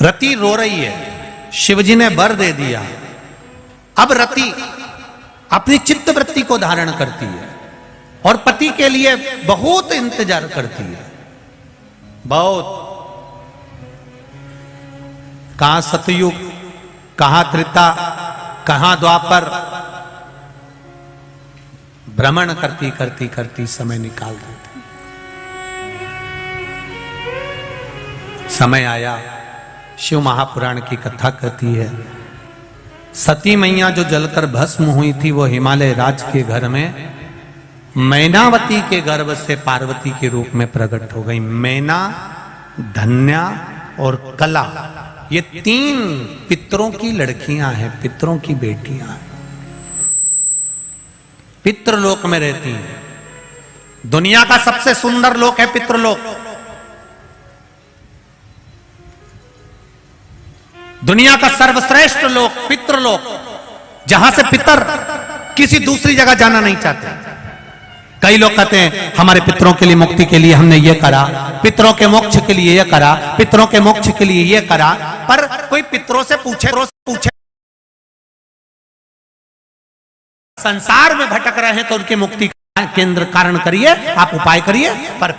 रति रो रही है, शिवजी ने वर दे दिया। अब रति अपनी चित्त वृत्ति को धारण करती है और पति के लिए बहुत इंतजार करती है, बहुत। कहां सतयुग, कहां त्रेता, कहां द्वापर, भ्रमण करती करती करती समय निकाल देते। समय आया, शिव महापुराण की कथा कहती है, सती मैया जो जलकर भस्म हुई थी वो हिमालय राज के घर में मैनावती के गर्भ से पार्वती के रूप में प्रकट हो गई। मैना, धन्या और कला, ये 3 पितरों की लड़कियां हैं, पितरों की बेटियां हैं, पितृलोक में रहती हैं। दुनिया का सबसे सुंदर लोक है पितृलोक। दुनिया का सर्वश्रेष्ठ लोक पितृलोक, जहां से पितर किसी दूसरी जगह जाना नहीं चाहते। कई लोग कहते हैं हमारे पितरों के लिए मुक्ति के लिए हमने ये करा, पितरों के मोक्ष के लिए ये करा, पितरों के मोक्ष के लिए ये करा। पर कोई पितरों से पूछे संसार में भटक रहे हैं तो उनकी मुक्ति का केंद्र कारण करिए, आप उपाय करिए। पर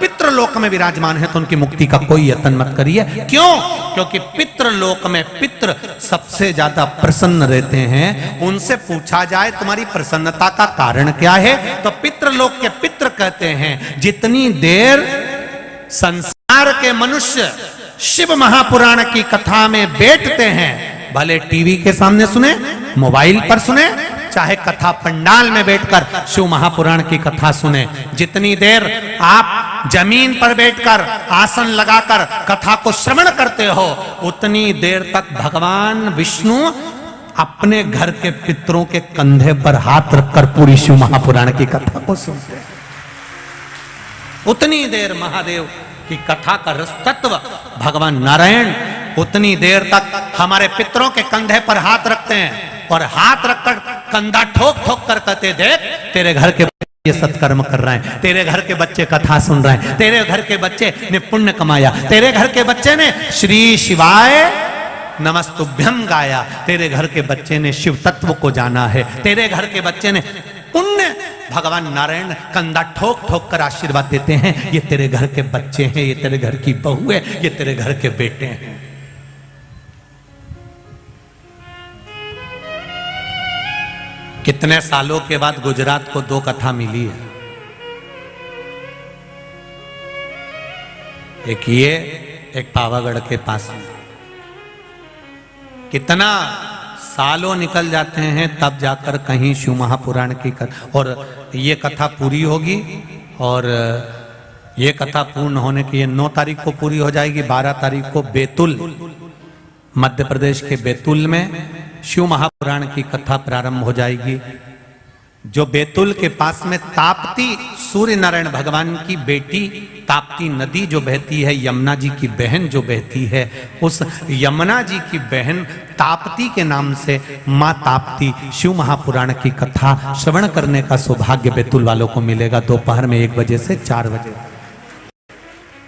पितृलोक में विराजमान है तो उनकी मुक्ति का कोई यत्न मत करिए। क्यों? क्योंकि पितृलोक में पितृ सबसे ज्यादा प्रसन्न रहते हैं। उनसे पूछा जाए तुम्हारी प्रसन्नता का कारण क्या है, तो पितृलोक के पितृ कहते हैं जितनी देर संसार के मनुष्य शिव महापुराण की कथा में बैठते हैं, भले टीवी के सामने सुने, मोबाइल पर सुने, चाहे कथा पंडाल में बैठकर शिव महापुराण की कथा सुने, जितनी देर आप जमीन पर बैठकर आसन लगाकर कथा को श्रवण करते हो, उतनी देर तक भगवान विष्णु अपने घर के पितरों के कंधे पर हाथ रखकर पूरी शिव महापुराण की कथा को सुनते हैं। उतनी देर महादेव की कथा का रस तत्व भगवान नारायण उतनी देर तक हमारे पितरों के कंधे पर हाथ रखते हैं और हाथ रखकर कंधा ठोक ठोक कर कहते, देख तेरे घर के ये सत्कर्म कर रहे हैं, तेरे घर के बच्चे कथा सुन रहे हैं, तेरे घर के बच्चे ने पुण्य कमाया, तेरे घर के बच्चे ने श्री शिवाय नमस्तुभ्यम गाया, तेरे घर के बच्चे ने शिव तत्व को जाना है, तेरे घर के बच्चे ने पुण्य। भगवान नारायण कंधा ठोक ठोक कर आशीर्वाद देते हैं, ये तेरे घर के बच्चे हैं, ये तेरे घर की बहू है, ये तेरे घर के बेटे हैं। कितने सालों के बाद गुजरात को 2 कथा मिली है, एक ये, एक पावागढ़ के पास में। कितना सालों निकल जाते हैं तब जाकर कहीं शिव महापुराण की कथा, और ये कथा पूरी होगी। और ये कथा पूर्ण होने की, ये 9 तारीख को पूरी हो जाएगी। 12 तारीख को बैतूल, मध्य प्रदेश के बैतूल में शिव महापुराण की कथा प्रारंभ हो जाएगी। जो बैतूल के पास में ताप्ती, सूर्य नारायण भगवान की बेटी ताप्ती नदी जो बहती है, यमुना जी की बहन जो बहती है, उस यमुना जी की बहन ताप्ती के नाम से माँ ताप्ती शिव महापुराण की कथा श्रवण करने का सौभाग्य बैतूल वालों को मिलेगा। दोपहर में 1 बजे से 4 बजे।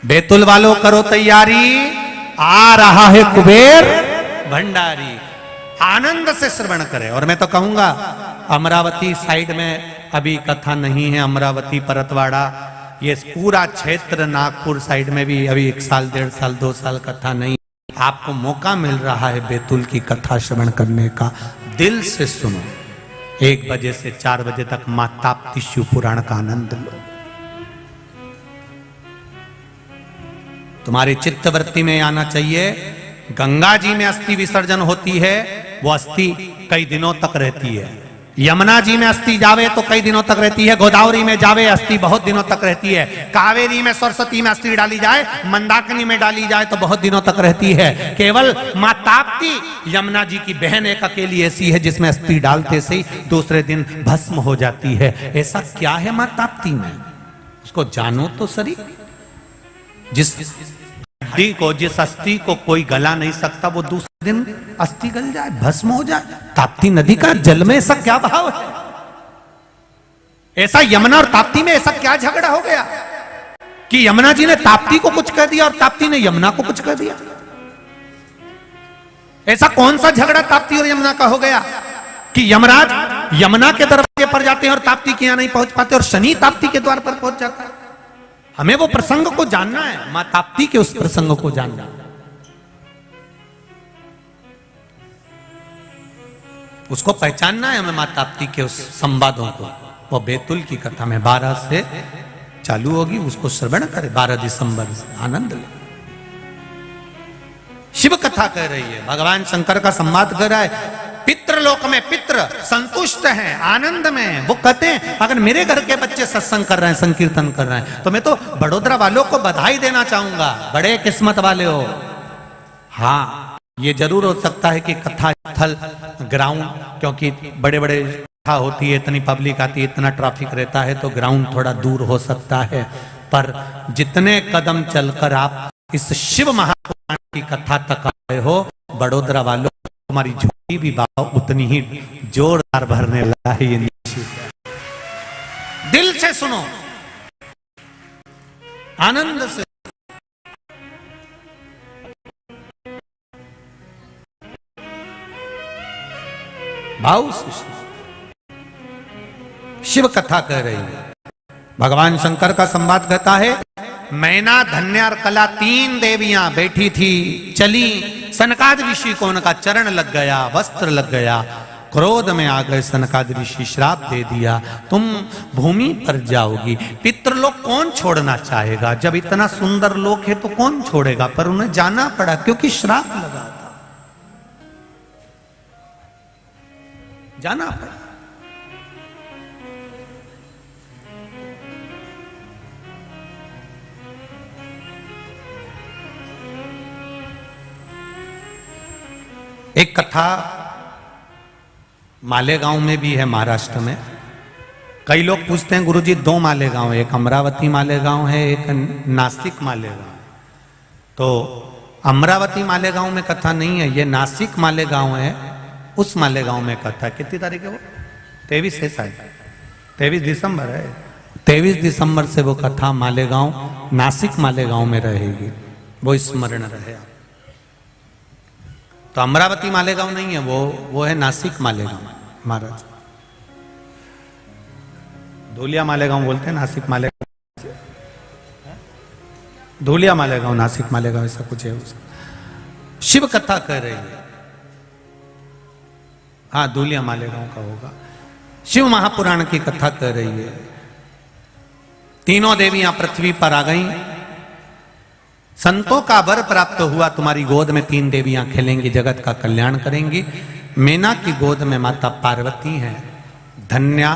बैतूल वालों करो तैयारी, आ रहा है कुबेर भंडारी, आनंद से श्रवण करें। और मैं तो कहूंगा अमरावती साइड में अभी कथा नहीं है, अमरावती परतवाड़ा, ये पूरा क्षेत्र, नागपुर साइड में भी अभी 1 साल 1.5 साल 2 साल कथा नहीं। आपको मौका मिल रहा है बैतूल की कथा श्रवण करने का, दिल से सुनो। 1 बजे से 4 बजे तक मां ताप्ती शिव पुराण का आनंद लो। तुम्हारी चित्तवृत्ति में आना चाहिए, गंगा जी में अस्थि विसर्जन होती है, वो अस्थि कई दिनों तक रहती है। यमुना जी में अस्थि जावे तो कई दिनों तक रहती है, गोदावरी में जावे अस्थि बहुत दिनों तक रहती है, कावेरी में, सरस्वती में अस्थि डाली जाए, मंदाकिनी में डाली जाए तो बहुत दिनों तक रहती है। केवल मां ताप्ती यमुना जी की बहन एक अकेली ऐसी है जिसमें अस्थि डालते से ही दूसरे दिन भस्म हो जाती है। ऐसा क्या है मां ताप्ती में, उसको जानो तो सही। जिस हड्डी को, जिस अस्थि को कोई गला नहीं सकता, वो दूसरे दिन अस्थि गल जाए, भस्म हो जाए। ताप्ती नदी का जल में ऐसा क्या भाव है? ऐसा यमुना और ताप्ती में ऐसा क्या झगड़ा हो गया कि यमुना जी ने ताप्ती को कुछ कह दिया और ताप्ती ने यमुना को कुछ कह दिया? ऐसा कौन सा झगड़ा ताप्ती और यमुना का हो गया कि यमराज यमुना के दरवाजे पर जाते हैं और ताप्ती के यहां नहीं पहुंच पाते, और शनि ताप्ती के द्वार पर पहुंच जाता है। हमें वो प्रसंग को जानना है, मां ताप्ती के उस प्रसंग को जानना, उसको पहचानना है हमें, मां ताप्ती के उस संवादों को। वो बैतुल की कथा में 12 से चालू होगी, उसको श्रवण करे 12 दिसंबर से, आनंद ले। शिव कथा कह रही है, भगवान शंकर का संवाद कर रहा है। पितृलोक में पितृ संतुष्ट हैं, आनंद में। वो कहते हैं अगर मेरे घर के बच्चे सत्संग कर रहे हैं, संकीर्तन कर रहे हैं, तो मैं तो बड़ोदरा वालों को बधाई देना चाहूंगा, बड़े किस्मत वाले हो। हाँ, ये जरूर हो सकता है कि कथा स्थल ग्राउंड, क्योंकि बड़े बड़े कथा होती है, इतनी पब्लिक आती है, इतना ट्रैफिक रहता है, तो ग्राउंड थोड़ा दूर हो सकता है। पर जितने कदम चलकर आप इस शिव महापुराण की कथा तक आए हो, बड़ोदरा वालों, तुम्हारी झोली भी बाबा उतनी ही जोरदार भरने लगा है। ये निश्चित दिल से सुनो, आनंद से। भाव से शिव कथा कह रही है। भगवान शंकर का संवाद कहता है, मैना धन्यार कला 3 देवियां बैठी थी, चली, सनकाद ऋषि को उनका चरण लग गया, वस्त्र लग गया, क्रोध में आ गए सनकाद ऋषि, श्राप दे दिया, तुम भूमि पर जाओगी। पितृलोक कौन छोड़ना चाहेगा, जब इतना सुंदर लोक है तो कौन छोड़ेगा, पर उन्हें जाना पड़ा क्योंकि श्राप लगा था, जाना पड़ा। एक कथा मालेगांव में भी है, महाराष्ट्र में। कई लोग पूछते हैं गुरुजी 2 मालेगांव है, एक अमरावती मालेगांव है, एक नासिक मालेगांव। तो अमरावती मालेगांव में कथा नहीं है, ये नासिक मालेगांव है, उस मालेगांव में कथा। कितनी तारीख है वो? 23 है शायद, 23 दिसंबर है। 23 दिसंबर से वो कथा मालेगांव, नासिक मालेगांव में रहेगी, वो स्मरण रहे। तो अमरावती मालेगांव नहीं है, वो है नासिक मालेगांव महाराज। धूलिया मालेगांव बोलते हैं, नासिक मालेगांव, धूलिया मालेगांव, नासिक मालेगांव, ऐसा कुछ है उसका। शिव कथा कह रही है, हाँ धूलिया मालेगांव का होगा। शिव महापुराण की कथा कह रही है। तीनों देवियां पृथ्वी पर आ गईं, संतों का वर प्राप्त हुआ, तुम्हारी गोद में 3 देवियां खेलेंगी, जगत का कल्याण करेंगी। मैना की गोद में माता पार्वती हैं, धन्या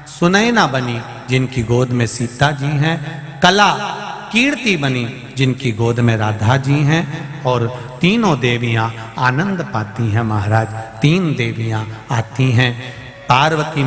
सुनैना बनी जिनकी गोद में सीता जी हैं, कला कीर्ति बनी जिनकी गोद में राधा जी हैं, और तीनों देवियां आनंद पाती हैं महाराज। 3 देवियां आती हैं, पार्वती